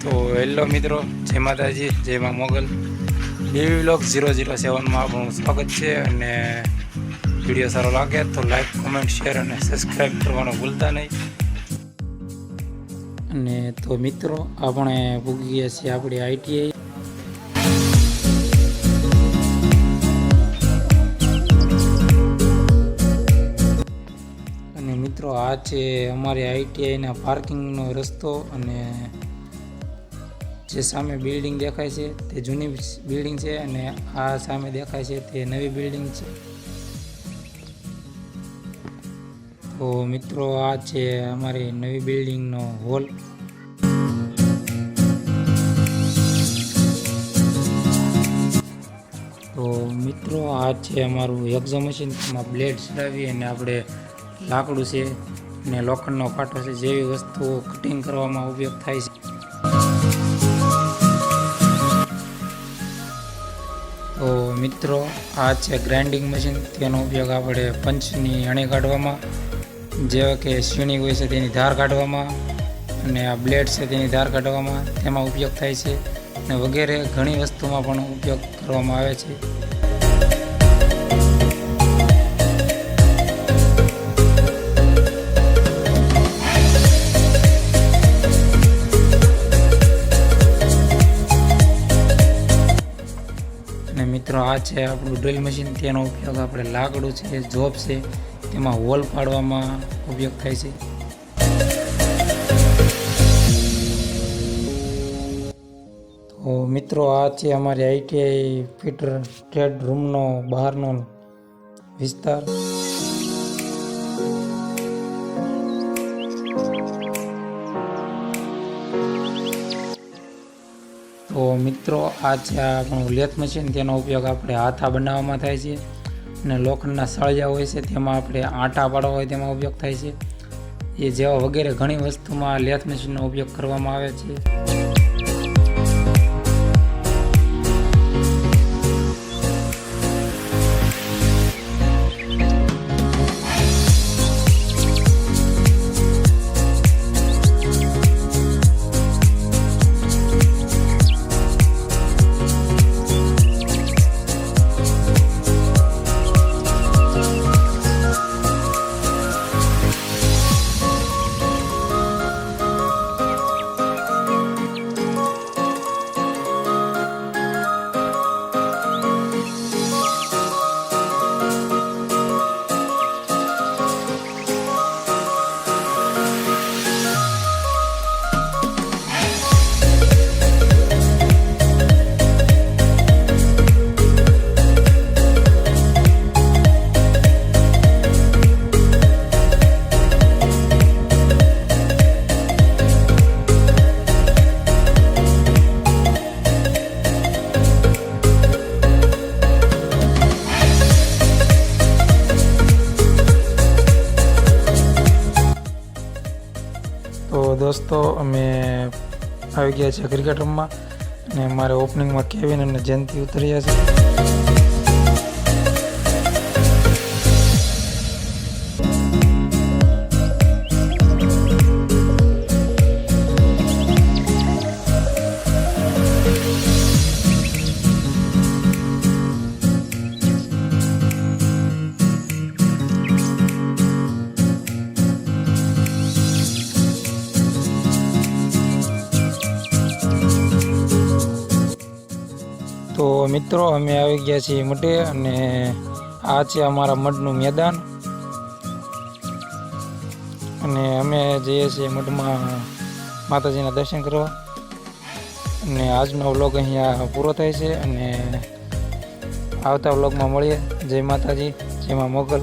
તો હેલો મિત્રો, જય માતાજી, જય મા મોગલ. ડીવી વ્લોગ 007માં આપણું સ્વાગત છે. અને વિડીયો સારો લાગે તો લાઈક, કોમેન્ટ, શેર અને સબસ્ક્રાઈબ કરવાનું ભૂલતા નહીં. અને તો મિત્રો, આપણે પૂગી ગયા છીએ આપણી આઈટીઆઈ. અને મિત્રો, આ છે અમારી આઈટીઆઈના પાર્કિંગનો રસ્તો. અને જે સામે બિલ્ડિંગ દેખાય છે તે જૂની બિલ્ડિંગ છે, અને આ સામે દેખાય છે તે નવી બિલ્ડિંગ છે. તો મિત્રો, આ છે અમારી નવી બિલ્ડિંગનો હોલ. તો મિત્રો, આ છે અમારું એક્ઝો મશીન. તેમાં બ્લેડ ચડાવી અને આપણે લાકડું છે અને લોખંડનો પાટો છે જેવી વસ્તુઓ કટિંગ કરવામાં ઉપયોગ થાય છે. તો મિત્રો, આ છે ગ્રાઇન્ડિંગ મશીન. તેનો ઉપયોગ આપણે પંચની અણી કાઢવામાં, જેવા કે સીણી હોય છે તેની ધાર કાઢવામાં, અને આ બ્લેડ છે તેની ધાર કાઢવામાં તેમાં ઉપયોગ થાય છે. અને વગેરે ઘણી વસ્તુમાં પણ ઉપયોગ કરવામાં આવે છે. અને મિત્રો, આ છે આપણું ડ્રિલ મશીન. તેનો ઉપયોગ આપણે લાકડું છે, જોબ છે તેમાં હોલ પાડવામાં ઉપયોગ થાય છે. તો મિત્રો, આ છે અમારી આઈટીઆઈ ફિટર ટ્રેડ રૂમનો બહારનો વિસ્તાર. તો મિત્રો, આ છે આપણું લેથ મશીન. તેનો ઉપયોગ આપણે હાથા બનાવવામાં થાય છે. અને લોખંડના સળિયા હોય છે તેમાં આપણે આટા પાડવા હોય તેમાં ઉપયોગ થાય છે. એ જેવા વગેરે ઘણી વસ્તુમાં લેથ મશીનનો ઉપયોગ કરવામાં આવે છે. તો દોસ્તો, અમે આવી ગયા છે ક્રિકેટ રમવા. અને અમારે ઓપનિંગમાં કેવિન અને જયંતિ ઉતર્યા છે. તો મિત્રો, અમે આવી ગયા છીએ મઢે. અને આ છે અમારા મઢનું મેદાન. અને અમે જઈએ છીએ મઢમાં માતાજીના દર્શન કરવા. અને આજનો વ્લોગ અહીંયા પૂરો થાય છે. અને આવતા વ્લોગમાં મળીએ. જય માતાજી, જય મા મોગલ.